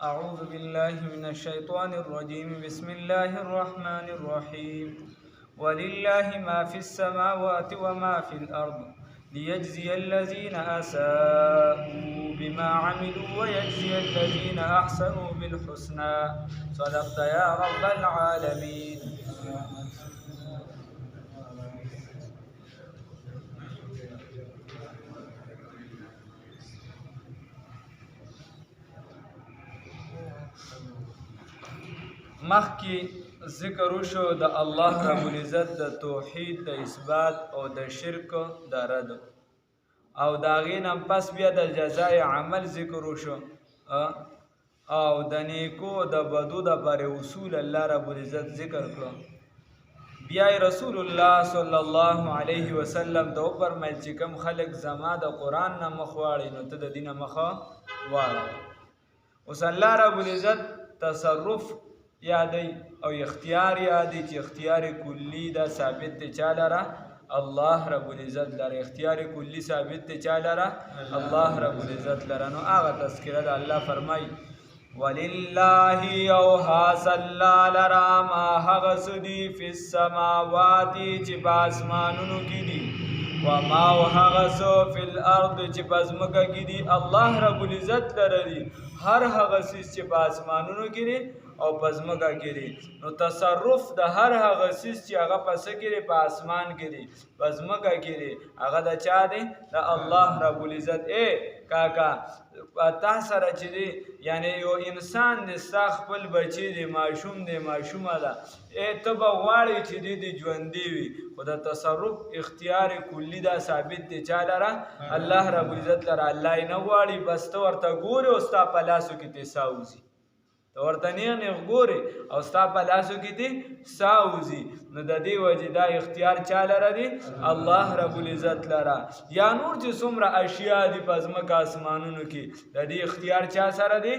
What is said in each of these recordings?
أعوذ بالله من الشيطان الرجيم بسم الله الرحمن الرحيم ولله ما في السماوات وما في الأرض ليجزي الذين أساءوا بما عملوا ويجزي الذين أحسنوا بالحسنى صدقت يا رب العالمين. مخکې ذکر وشو د الله رب العزت د توحید د اثبات او د شرک د رد او د هغې نه پس بیا د جزای عمل ذکر وشو او د نیکو د بدو دپاره اصول الله رب العزت ذکر کړو. بیا رسول الله صلی الله علیه وسلم ته وفرمیل چې کوم خلک زما د قرآن نه مخ واړي نو ته د دې نه مخه واړه. اوس الله رب العزت تصرف یادی او اختیار یادی چې اختیار کلی دا ثابت دی چا لره؟ الله رب العزت لره. اختیار کلی ثابت دی چا لره؟ الله رب العزت لره. نو هغه تذکره ده الله فرمای ولله او خاص الله لره ما هغه څه دي فی السماوات چې په اسمانونو کې دي وما او هغه څه فی الارض چې په ځمکه کې دي. الله رب العزت لره دي هر هغه څیز چې په اسمانونو کې دي او په ځمکه کې دي. نو تصرف د هر هغه څیز چې هغه په څه کې دی؟ په اسمان کې دی، په ځمکه کې دی، هغه د چا دی؟ د الله رب العزت. کاکا تا سره چې دی یعنی یو انسان دی ستا خپل بچی دی ماشوم دی ماشومه ده ته به غواړې چې دی د ژوندي وي خو د تصرف اختیار کلي دا ثابت دی چا لره؟ الله رب العزت لره. الله یې نه غواړي بس ته ورته ګورې او ستا په لاسو کې تی سا وځي، ته ورته نیغ ګورې او ستا په لاسو کې تی سا وځي. نو د دې وجې دا اختیار چا لره دی؟ الله رب العزت لره. یا نور چې څومره اشیا دي په ځمکه اسمانونو کې د دې اختیار چا سره دی؟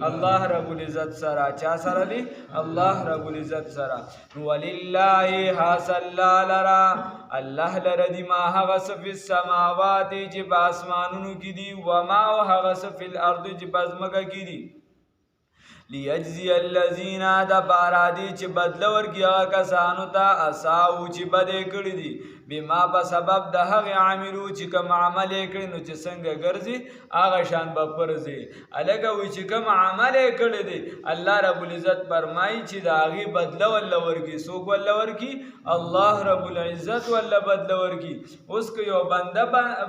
الله رب العزت سره. چا سره دی؟ الله رب العزت سره. ولله خاص الله لره الله لره دی ما هغه څه فی السماوات چې په اسمانونو کې دي وما او هغه څه فی الارض چې په ځمکه کې دي لیجزی الذین دا پارا دی چې بدله ورکړي هغه کسانو ته اساءوا چې بدې کړي دي بما په سبب د هغې عملو چې کوم عمل یې کړي نو چې څنګه ګرځي هغه شان به پرځي. هلکه وایي چې کوم عمل یې کړی دی الله رب العزت فرمایي چې د هغې بدله ورله ورکړي. څوک ورله ورکړي؟ الله رب العزت ورله بدله ورکړي. اوس که یو بنده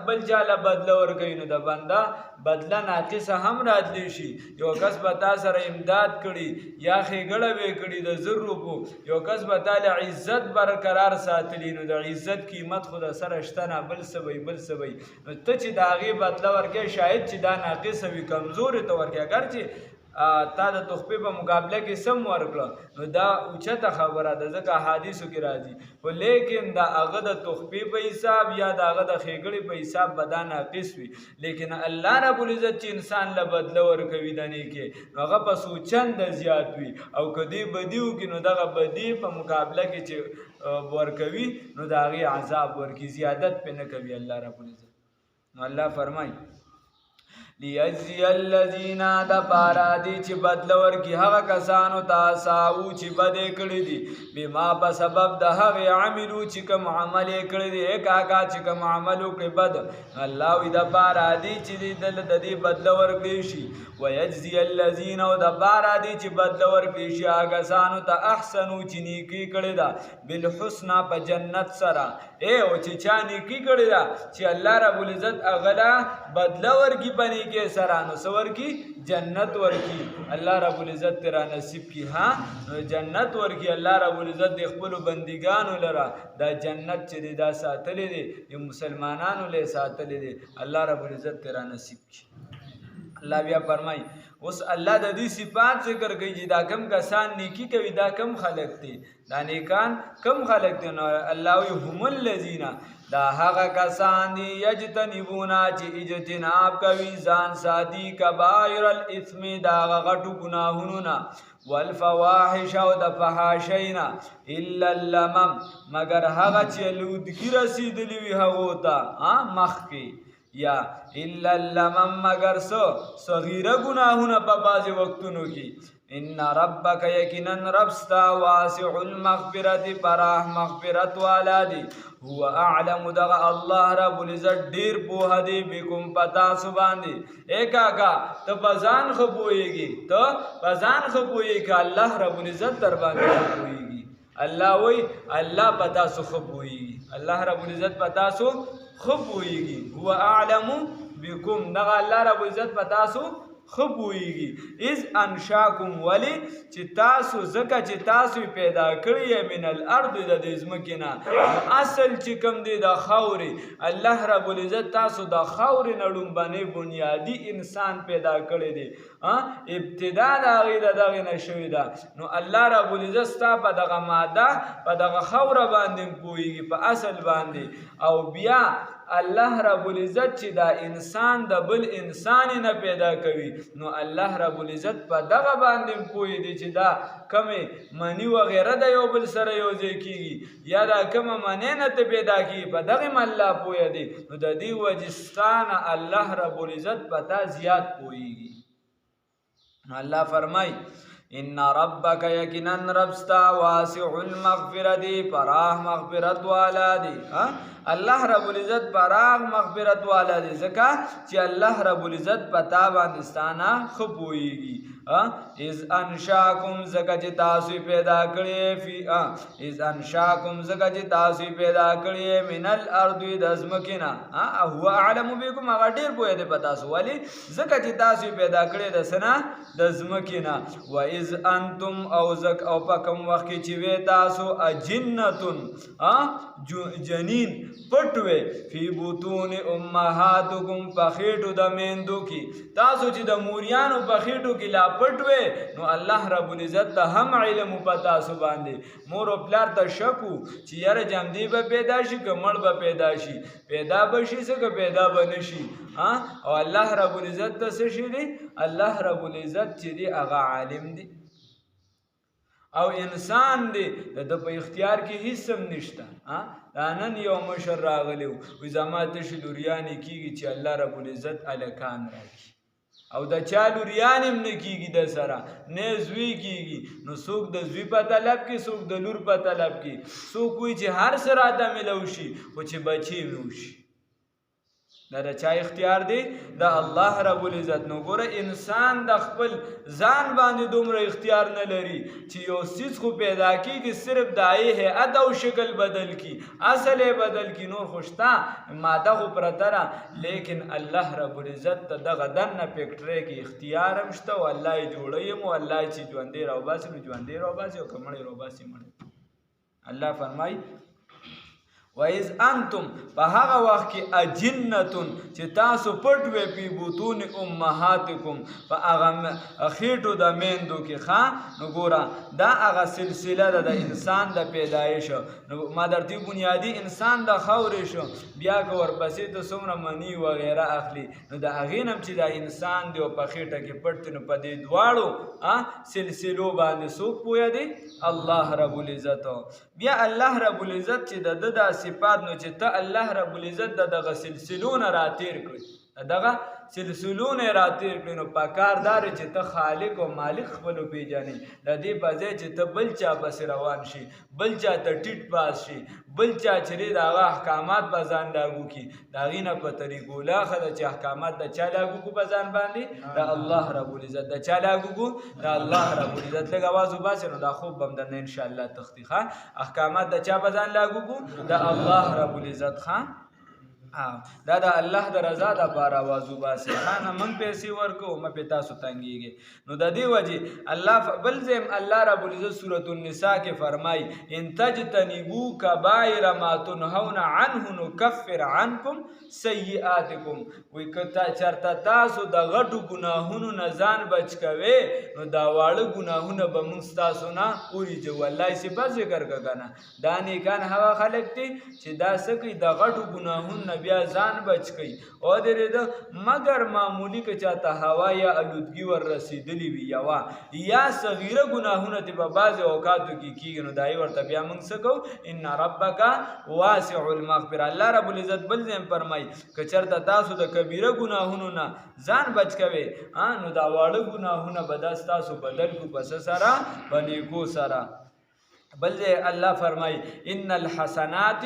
بل چاله بدله ورکوي نو د بنده بدله ناقصه هم راتلی شي. یو کس به تا سره امداد کړي یا ښېګړه به کړي د 1000 روپو، یو کس به تا له عزت برقرار ساتلی نو د عزت قیمت خو د سره شته نه بل څه وی بل څه وی. نو ته چې د هغې بدله ورکوې شاید چې دا ناقصه وي کمزورې ته ورکوې اگر چې تا د تحفې په مقابله کې سم ورکړه نو دا اوچته خبره ده ځکه حدیثو کې راځي. خو لیکن د هغه د تحفې په حساب یا د هغه د ښېګړې په حساب به دا ناقص وي. لیکن الله رب العزت چې انسان له بدله ورکوي د نیکې نو هغه په څو چنده زیات وي او که دې بدي وکړي نو دغه بدي په مقابله کې چې ورکوي نو د هغې عذاب ورکړي، زیادت پې نه کوي الله رب العزت. نو الله فرمایي لیجزی الذین دا پارا دی چې بدله ورکړي هغه کسانو ته اساءوا چې بدې کړي دي بما په سبب د هغې عملو چې کوم عمل یې کړی دی. کاکا چې کوم عمل وکړي بد الله وایي د پاره دی چې د دې بدله ورکړی شي. ویجزي الذین او د پاره دی چې بدله ورکړی شي هغه کسانو ته احسنو چې نیکي کړې ده بالحسنى په جنت سره. او چې چا نیکي کړې ده چې الله رب العزت هغه له بدله ورکړي په نیکۍ سره نو څه ورکړي؟ جنت ورکړي. الله رب العزت تیرا نصیب کړي. ها جنت ورکړي الله رب العزت د خپلو بندګانو لره دا جنت چې دی دا ساتلی دی د مسلمانانو له ساتلی دی. الله رب العزت تیرا نصیب کړي. الله بیا فرمایي اوس الله د دې صفات ذکر کوي چې دا کم کسان نیکی کوي دا کم خلق دي دا نیکان کم خلق دي. نو الله وایي هم الذین دا هغه کسان دي یجتنبون چې اجتناب کوي ځان ساتي کبائر الاثم دا غټو ګناهونو نه والفواحش او د فحاشینا الا اللمم مگر هغه چې لودګي رسیدلی وي هغو ته مخکې یا الا لمن مگر صغیره گناهونه په بعضې وختونو کې ان ربک یقینا رب ستا واسع المغفرت پراخ مغفرت والا دی هو اعلم دغه الله رب العزت ډیر پوهه دی بكم پتا سو باندې اے کاکا ته بزان خو پوهیږي ته بزان خو پوهیږي الله رب العزت در باندې پوهیږي الله وی الله پتا سو خو پوهیږي الله رب العزت پتا سو خو پوهیږي هو اعلم بكم دغه الله رب العزت پتا سو خبویږي اذ انشاکم ولی چې تاسو زکه چې تاسو پیدا کړی من الارض د دې ځمکې نه اصل چې کوم دی د خاورې الله رب العزت تاسو د خاورې نه لومبنې بنیادي انسان پیدا کړی دی ابتدا د هغې د دغې نه شوې ده نو الله رب العزت ستا په دغه ماده په دغه خاوره باندې پوهیږي په اصل باندې او بیا الله رب العزت چې دا انسان د بل انسان نه پیدا کوي نو الله رب العزت په دغه باندې پوهی دی چې دا کمې منی وغیره د یو بل سره یو ځای کیږي یا دا کومه منی نه ته پیدا کیږي په دغه الله پوهی دی نو د دې وجستانه الله رب العزت پتا زیات پوهیږي الله فرمای ان ربک یقینا رب ستا واسع المغفرت پراخ مغفرت والا دی الله رب العزت پراخ مغفرت والا دی ځکه چې الله رب العزت پتا باندې ستانه خو پوهیږي اذ انشاکم زکه چې تاسو پیدا کړی اذ انشاکم زکه چې تاسو پیدا کړی من الارض د ځمکې نه هو اعلم بكم هغه ډیر پوهه دی پتا سو ولی زکه چې تاسو پیدا کړی د سنا د ځمکې نه و اذ انتم او زک او په کوم وخت کې چې وې تاسو اجنتون جنین پټوي فی بطون امهاتکم په خېټو د میندو کې تاسو چې د موریانو په خېټو کې لا پټوي نو الله رب العزت ته هم علم پتا سو باندې مور او پلار ته شکو چې یاره جمدی به پیدا شي کمړ به پیدا شي پیدا بشي څنګه پیدا بنشي او الله رب العزت ته څه شي دی الله رب العزت چې دی هغه عالم دی او انسان دی د په اختیار کې هیڅ هم نشته دا نن یو مشر راغلی و زما تشې لوریانې کېږي چې الله رب العزت الکان راکړي او د چا لوریان هم نه کېږي د سره نه زوی کېږي نو څوک د زوی په طلب کې څوک د لور په طلب کې څوک وایي چې هر څه راته میلو شي خو چې بچی مې وشي دا د چا اختیار دی د الله رب العزت نو ګوره انسان د خپل ځان باندې دومره اختیار نه لري چې یو څیز خو پیدا کېږي صرف د هغې هیئت او شکل بدل کړي اصل یې بدل کړي نور خو شته ماده خو پرته ده لیکن الله رب العزت ته دغه دننه فیکټرۍ کې اختیار هم شته او الله یې جوړوي هم او الله یې چې ژوندی راوباسي نو ژوندی راوباسي او که مړی راوباسي مړی الله فرمایي وَإِذْ أَنْتُمْ په هغه وخت کې اجنتون چې تاسو پټ وئ په بطون امهاتکم په هغه خېټو د میندو کې ښه نو ګوره دا هغه سلسله ده د انسان د پیدایش نو ما درته بنیادي انسان د خاورې شو بیا که ورپسې ته څومره منی وغیره اخلي نو د هغې نه چې د انسان دی او په خېټه کې پټ دی نو په دې دواړو سلسلو باندې څوک پوهه دی الله رب العزت بیا الله رب العزت چې د ده دا صفات نو چې ته الله رب العزت دغه سلسلونه راتیر کړي دغه سلسلونه راتیر کړي نو پکار دار چې ته خالق او مالک خپل پیژنې د دې په ځای چې ته بل چا پسې روان شي بل چا ته ټیټ پاس شي بل چا چې دغه احکامات په ځان لاګو کړي د هغې نه په طریقو لاخه ده چې احکامات د چا لاګو کړو په ځان باندې د الله رب العزت د چا لاګو کړو د الله رب العزت لږ اواز وباسئ نو دا خوب به هم درنه انشاءالله تختی ښه احکامات د چا په ځان لاګو کړو د الله رب العزت ښه دا د الله د رضا دپاره آواز وباسئ ښه نه موږ پیسې ورکوو مه پې تاسو تنګېږئ نو د دې وجې الله بل ځای الله رب العزت سورة النساء کې فرمایي ان تجتنبوا کبائر ما تنهون عنه نکفر عنکم سیئاتکم وایي که چېرته تاسو د غټو ګناهونو نه ځان بچ کوئ نو دا واړه ګناهونه به موږ ستاسو نه وریجو الله یې صفت ذکر که که نه دا نیکان هغه خلک دي چې دا څه کوي د غټو ګناهونو نه بیا ځان بچ کوي ودرېده مګر معمولی که چاته هوا یا الودګي ور رسېدلي وي یوه یا صغیره ګناهونه دې په بعضې اوقاتو کې کېږي نو دایي ورته بیا موږ څه کوو ان ربک واسع المغفره الله رب العزت بل ځای فرمایي که چېرته تاسو د کبیره ګناهونو نه ځان بچ کوئ نو دا واړه ګناهونه به دا ستاسو بدل کړو په څه سره په نیکو سره بل ځای الله فرمایي ان الحسنات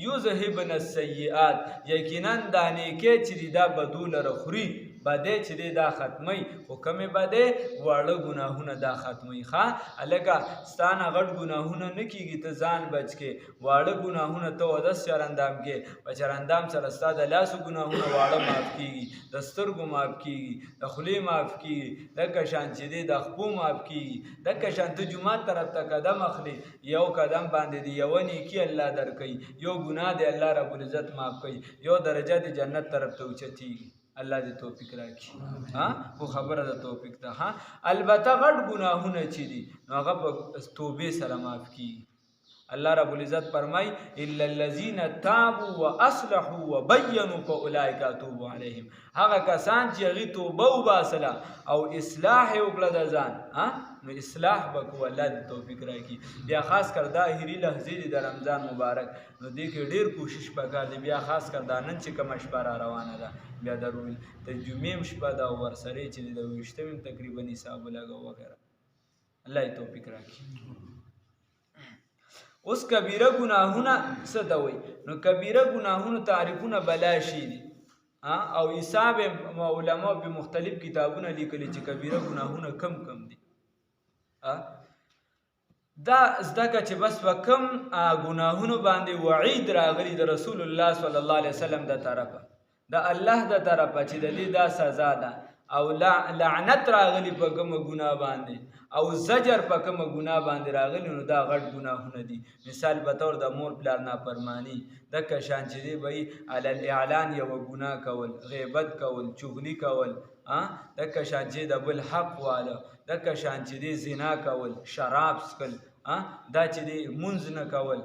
یذهبن السیئات یقینا دا نیکۍ چې دي دا بدو لره خوري بدې چې دی دا ختمی خو کمې بدې واړه ګناهونه دا ختمی ښه هلکه ستا نه غټ ګناهونه نه کېږي ته ځان بچ کې واړه ګناهونه ته اودس چرندام کې په چرندام سره ستا د لاسو ګناهونه واړه معاف کېږي د سترګو معاف کېږي د خولې معاف کېږي دکه شان چې دی د خپو معاف کېږي دکه شان ته جومات طرف ته قدم اخلي یو قدم باندې دی یوه نیکي الله درکوي یو ګناه دی الله رب العزت معاف کوي یو درجه د جنت طرف ته اوچتېږي الله دې توفیق راکړي خو خبره د توفیق ده البته غټ ګناهونه چې دي نو هغه په توبې سره معاف کېږي الله رب العزت فرمای الا الذين تابوا واصلحوا وبينوا فاولئك اتوب عليهم هغه کسان چې هغې توبه وباسله او اصلاح یې وکړه د ځان نو اصلاح به کوو الله دې توفیق راکړي بیا خاص کر دا اخري لحظې دي د رمضان مبارک نو دې کې ډېر کوشش پکار دی بیا خاص کر دا نن چې کومه شپه را روانه ده بیا د جمعې هم شپه ده او ورسره یې چې د 20 تقریبا حساب ولګو وغیره الله یې توفیق راکړي اوس کبیره ګناهونه څه ته وایي نو کبیره ګناهونو تعریفونه بلا شي دي او حساب علماء په مختلف کتابونه لیکلي چې کبیره ګناهونه کم کم دي دا زده که چې بس په کم ګناهونو باندې وعید راغلی د رسول الله صلی الله علیه وسلم د طرفه د الله د طرفه چې د دې دا سزا ده او لعنت راغلی په کومه ګناه باندې او زجر په کومه ګناه باندې راغلی نو دا غټ ګناهونه دي مثال په طور د مور پلار نافرمانی دکه شان چې دی وایي علی الاعلان یوه ګناه کول غیبت کول چغلي کول دکه شان چې د بل حق واله دکه شان چې دی زنا کول شراب څښل دا چې دی منځ نه کول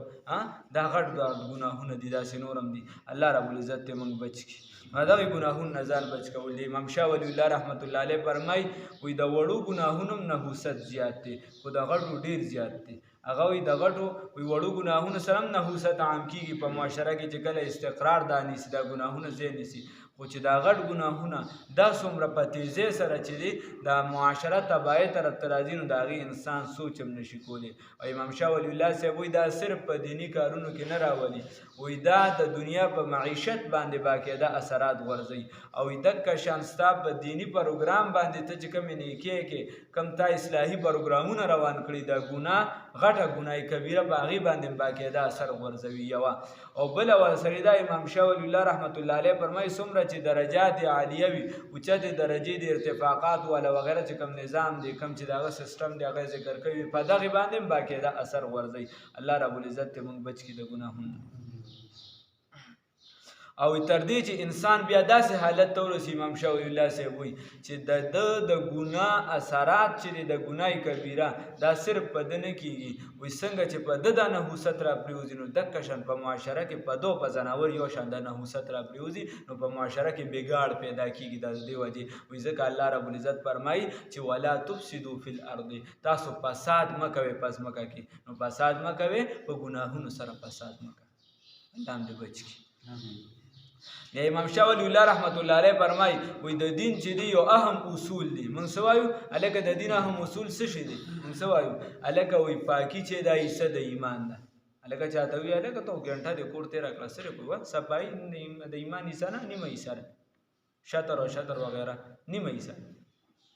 دا غټ ګناهونه دي داسې نور هم دي الله رب العزت ته موږ بچ کړي دغې ګناهونو نه ځان بچ کول دی امام شاه ولی الله رحمت الله علیه فرمایي وایي د وړو ګناهونو هم نحوست زیات دی خو د غټو ډېر زیات دی هغه وایي د غټو وړو ګناهونو سره هم نحوست عام کېږي په معاشره کې چې کله استقرار دا نیسي دا ګناهونه ځای نیسي خو چې دا غټ ګناهونه دا څومره په تیزۍ سره چې دی دا معاشره تباهۍ طرف ته راځي نو د هغې انسان سوچ هم نشي کولی او امام شاه ولی الله صاحب وایي دا صرف په دیني کارونو کې نه راولي وایي دا د دنیا په معیشت باندې باقاعده اثرات غورځوي او دکه شان ستا په دیني پروګرام باندې ته چې کومې نیکۍ کې کوم تا اصلاحي پروګرامونه روان کړي دا ګناه غټه ګناه کبیره په هغې باندې باقاعده اثر غورځوي یوه او بله ورسره دا امام شاه ولی الله رحمت الله علیه فرمایي څومره چې درجات عالیه وي اوچتې درجې د ارتفاقات والا وغیره چې کوم نظام دی کوم چې د هغه سیسټم دی هغه ذکر کوي په دغې باندې هم باقاعده اثر غورځوي الله رب العزت ته موږ بچ کړي د ګناهونو او تر دې چې انسان بیا داسې حالت ته ورسي امام شاه ولی الله صاحب وایي چې د ګناه اثرات چې دی د ګناه کبیره دا صرف په ده نه کېږي وایي څنګه چې په ده دا نحوست را پرېوځي نو دکه شان په معاشره کې په دو په ځناور یو شان دا نحوست را پرېوځي نو په معاشره کې بګاړ پیدا کېږي دا د دې وجې وایي ځکه الله رب العزت فرمایي چې ولا تفسدوا فی الارض تاسو فساد مه کوئ په ځمکه کې نو فساد مه کوئ په ګناهونو سره فساد مه کوئ الله هم دې بچ کړي یا امام شاه ولی الله رحمت الله علیه فرمایي وایي د دین چې دی یو اهم اصول دی موږ څه وایو هلکه د دین اهم اصول څه شی دی موږ څه وایو هلکه وایي پاکي چې دا حصه د ایمان ده هلکه چاته وایي هلکه ته ګنټه د کور تېره کړه صرف وایي صفایي د ایمان حصه نه نیمه حصه ده شطر او شطر وغیره نیمه حصه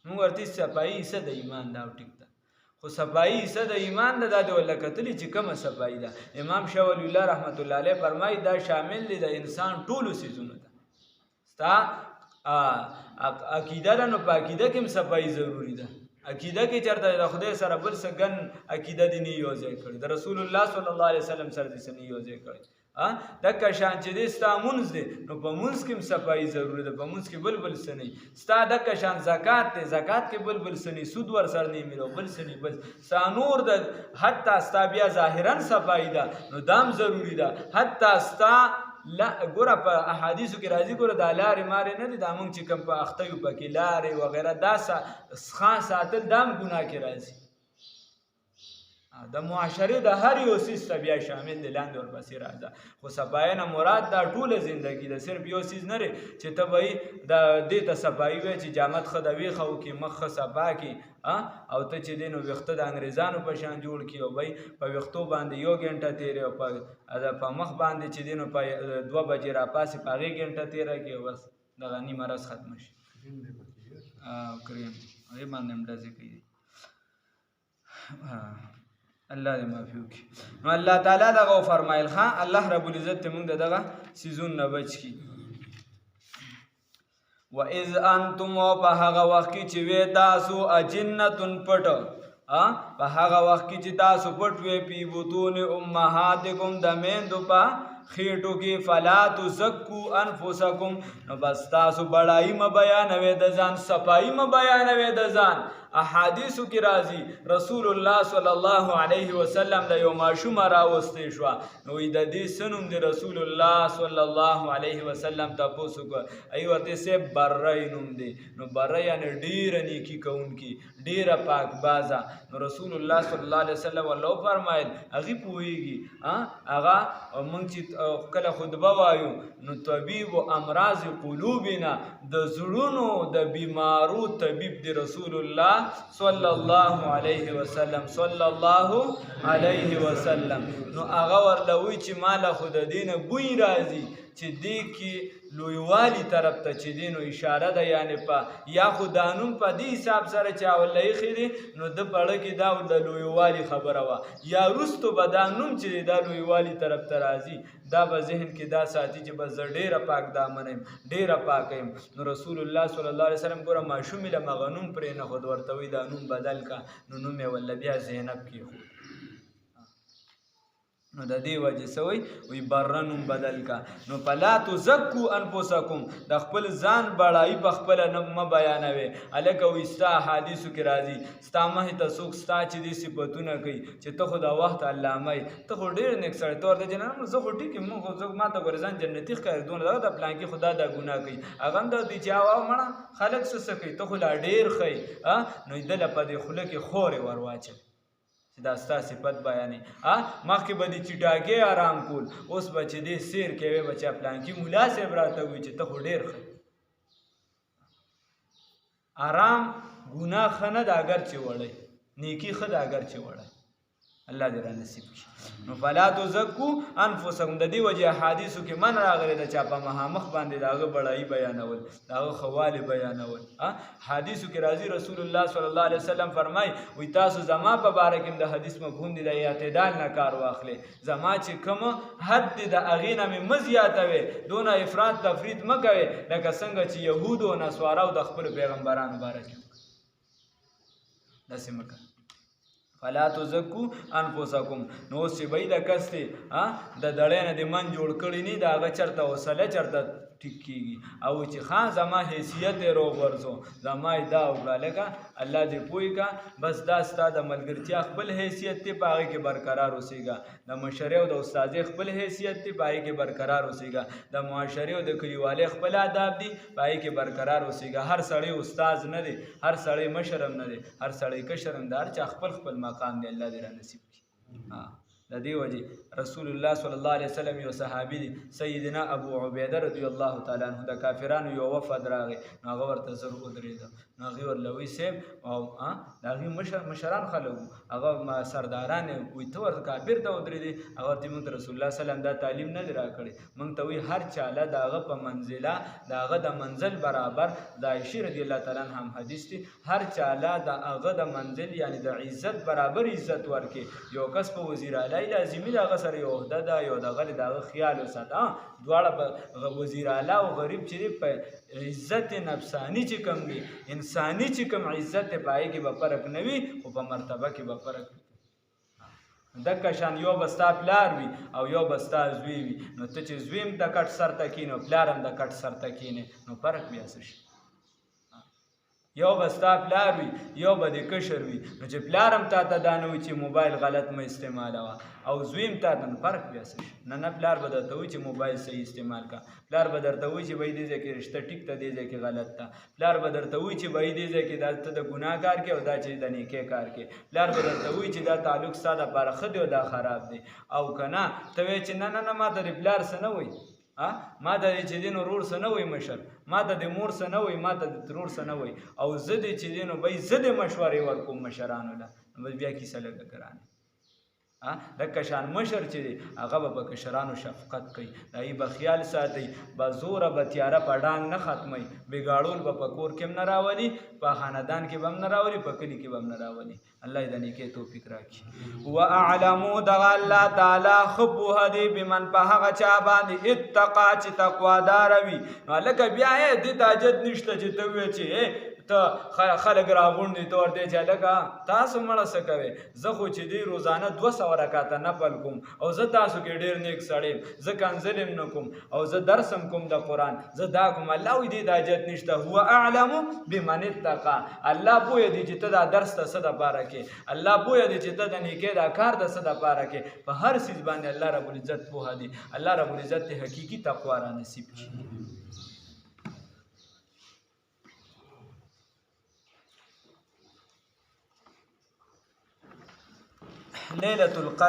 موږ ورته صفایي حصه د ایمان ده او ټیک ده خو صفایي حصه د ایمان ده دا د ورله کتلي چې کومه صفایي ده امام شاه ولی الله رحمت الله علیه فرمایي دا شامل دی د انسان ټولو څیزونو ته ستا عقیده ده نو په عقیده کې هم صفایي ضروري ده عقیده کې چېرته د خدای سره بل څه ګن عقیده دې نه یو ځای کړي د رسول الله صلی الله علیه وسلم سره دې څه نه یو ځای کړي دکه شان چې دی ستا مونځ دی نو په مونځ کې هم صفایي ضروري ده په مونځ کې بل بل څه نه ستا دکه شان زکات دی زکات کې بل بل څه نه سود ورسره نه میلو بل څه نه بل ستا نور ده حتی ستا بیا ظاهرا صفایي ده نو دام ضروري ده حتی ستا ګوره په احادیثو کې راځي ګوره دا لارې مارې نه دي دا موږ چې کوم په اخته یو پکې لارې وغیره دا خان ساتل دا هم ګناه کې راځي د معاشرې د هر یو څیز ته بیا شامل دی لاندې ورپسې راځه خو صفایي نه مراد دا ټوله زندګي ده صرف یو څیز نه دی چې ته به یې د دې ته صفایي وایې چې جامد ښه د ویښه وکړي مخ ښه صفا کړي او ته چې دی نو ویښته د انګریزانو په شان جوړ کړي او بی په ویښتو باندې 1 ګنټه تېرې او په مخ باندې چې دی نو په 2 بجې راپاسې په هغې ګنټه تېره کړي او بس دغه نیمه ورځ ختمه شي کریم هغې باندې هم ډزې کوي الله دې معافي وکړي نو الله تعالی دغه فرمایل ښه الله رب العزت ته موږ دغه سیزون نه بچ کړي وَإِذْ أَنْتُمْ په هغه وخت کې چې وې تاسو اجنتن پټ په هغه وخت کې چې تاسو پټ وې پی بطون امهاتکم د میندو په خېټو کې فلا تزکوا انفسکم نو بس تاسو بڑائی ما بیانوي د ځان صفائی ما بیانوي د ځان احادیثو کې راځي رسول الله صلی الله علیه وسلم د یو ماشوم راوستې شو نو د دې سنوم د رسول الله صلی الله علیه وسلم تاسو کو ای ورته سه برای نوم دی نو برای یعنی ډیر نیکی کوونکی ډیر پاک بازا نو رسول الله صلی الله علیه وسلم الله فرمایل هغه پوېږي هغه مونږ چې کله خطبه وایو نو طبيب امراض قلوبنا د زړونو د بیمارو طبيب دی رسول الله صلی الله علیه وسلم صلی الله علیه وسلم نو هغه ورلوي چې مال خود دینه بوی راځي چې دې کې لویوالی طرف ته چې دینو اشاره ده یعنی په یا خدانون په دې حساب سره چې اولای خېری نو د پړه کې دا د لویوالی خبره وا یا رستو بدانون چې دا لویوالی طرف ته راځي دا به ذهن کې دا ساتي چې بس ډېره پاک دامنم ډېره پاکم نو رسول الله صلی الله علیه وسلم ګوره ماشوم له مغنوم پرې نه خود ورته وی دا نوم بدل کا نو نوم یې ول بیا زینب کې خو نو د دې وجه سوی وی برنوم بدل کا نو فلا تزکوا انفسکم د خپل ځان بڑای په خپل نه م بیانوي الکه وستا حدیثو کې راځي ستا مه ته څوک ستا چې دې صفاتونه کوي چې ته خو دا وخت علامه ته خو ډېر نیک سړی تور د جنان زه خو ټیک مو خو ما ته ګورځان جنتی ښکار دونه دا پلان کې خدا دا ګناه کوي هغه د دې چاوا مړه خلک څه کوي ته خو لا ډېر خي نو دل په دې خله کې خورې ورواچي چې دا ستا صفت بیانې مخکې به دې چټاګې آرام کول اوس به چې دې سیر کوي بچا پلان کې ملا صاحب راته وایي چې ته خو ډېر ښه آرام ګناه ښه نه ده اگر چې وړی نیکي ښه ده اگر چې وړی الله دې را نصیب کړي نو فلا تزکوا انفسکم د دې وجه حدیثو کې من راغلی د چا په مخامخ باندې داغه بڑای بیانول داغه خواله بیانول حدیثو کې راځي رسول الله صلی الله علیه وسلم فرمای وی تاسو زما په باره کې د حدیث مفهوم دی د اعتدال نه کار واخلې زما چې کوم حد د اغینه مې مزیاتوي دونه افراط تفرید مکوي لکه څنګه چې يهود او نصارا او د خپل پیغمبرانو باره کې داسې مکه فلا تزکوا انفسکم نو سی بای د کسته د دړې نه د من جوړ کړی نه دا غ چرته وسله چرته ټیک کیږي او چې خان زما حیثیت روغ ورزو زما دا وګالګه الله دې پوي کا بس دا ستاسو د ملګرتیا خپل حیثیت ته پاره کې برقرار اوسېګا د مشره او د استاد خپل حیثیت ته پاره کې برقرار اوسېګا د معاشره او د کلیواله خپل آداب دي پاره کې برقرار اوسېګا هر سړی استاد نه دی هر سړی مشرم نه دی هر سړی کشرمدار چې خپل خپل مقام دی الله دې را نصیب کړي د دې وجه رسول الله صلی الله علیه وسلم یو صحابي دی سیدنا ابو عبیده رضی الله تعالی عنہ د کافرانو یو وفد راغی نو هغه ورته زر ودرېد نو هغه ورلوي سیب او هغه مشران خلک هغه سرداران وي ته ورته کافر ته ودرېد هغه ته موږ رسول الله سلام دا تعلیم نه راکړي موږ ته وی هر چاله داغه په منزله داغه د منزل برابر د عائشہ رضی الله تعالی عنها حدیث دی هر چاله داغه د منزل یعنی د عزت برابر عزت ورکي یو کس په وزیر اعلی لازمي دغه سره یو عہده ده یو دغه خیال وساته دواړه وزیر اعلی او غریب چې په عزت نفسانی چې کم دي انسانی چې کم عزت پای کې به فرق نه وي او په مرتبه کې به فرق دکه شان یو بستا پلار وي او یو بستا زوی وي نو ته چې زویم د کټ سر ته کینو پلارم د کټ سر ته کینې نو فرق بیا څه شي یو به ستا پلار وي یو به د کشر وي نو چې پلار هم تا ته دا نه وي چې موبایل غلط مه استعمالوه او زوی هم تا ته نو فرق بیا څه شي نه پلار به درته وایي چې موبایل صحیح استعمال کا پلار به درته وایي چې بهی دې ځای کې رشته ټیک ته دې ځای کې غلط ده پلار به درته وایي چې بهی دې ځای کې دا ته د ګناه کار کې او دا چې د نیکۍ کار کې پلار به درته وایي چې دا تعلق ستا دپاره ښه دی او دا خراب دی او که نه ته وایې چې نه نه ما ته د پلار څه نه وایي ما ته چې دی نو ورور څه نه وایي مشر ما ته د مور څه نه وایي ما ته د ترور څه نه وایي او زه دې چې دی نو بهی زه دې مشورې ورکوم مشرانو له نو بس بیا کیسه لږه ګرانه لکه شان مشر چې دی هغه به په کشرانو شفقت کوي د هغې به خیال ساتئ به زوره به تیاره په ډانګ نه ختموي بېګاړول به په کور کې هم نه راولي په خاندان کې به هم نه راولي په کلي کې به هم نه راولي الله یې د نیکۍ توفیق راکړي واعلمو دغه الله تعالی ښه پوهه دی بمن په هغه چا باندې اتقا چې تقواداره وي نو هلکه بیا یې دې ته حاجت نشته چې ته ووایې چې ته خلک راغونډي ته ورته چې هلکه تاسو مړه څه کوئ زه خو چې دی روزانه 200 رکاته نفل کوم او زه تاسو کې ډېر نیک سړی یم زه کنځل هم نه کوم او زه درس هم کوم د قرآن زه دا کوم الله وایي دې ته حاجت نشته هو اعلم بمن اتقا الله پوهه دی چې ته دا درس ته څه دپاره کې الله پوهه دی چې ته د نیکۍ دا کار د څه دپاره کې په هر څیز باندې الله رب العزت پوهه دی الله رب العزت ته حقیقي تقوا را نصیب کړي ليلة القدر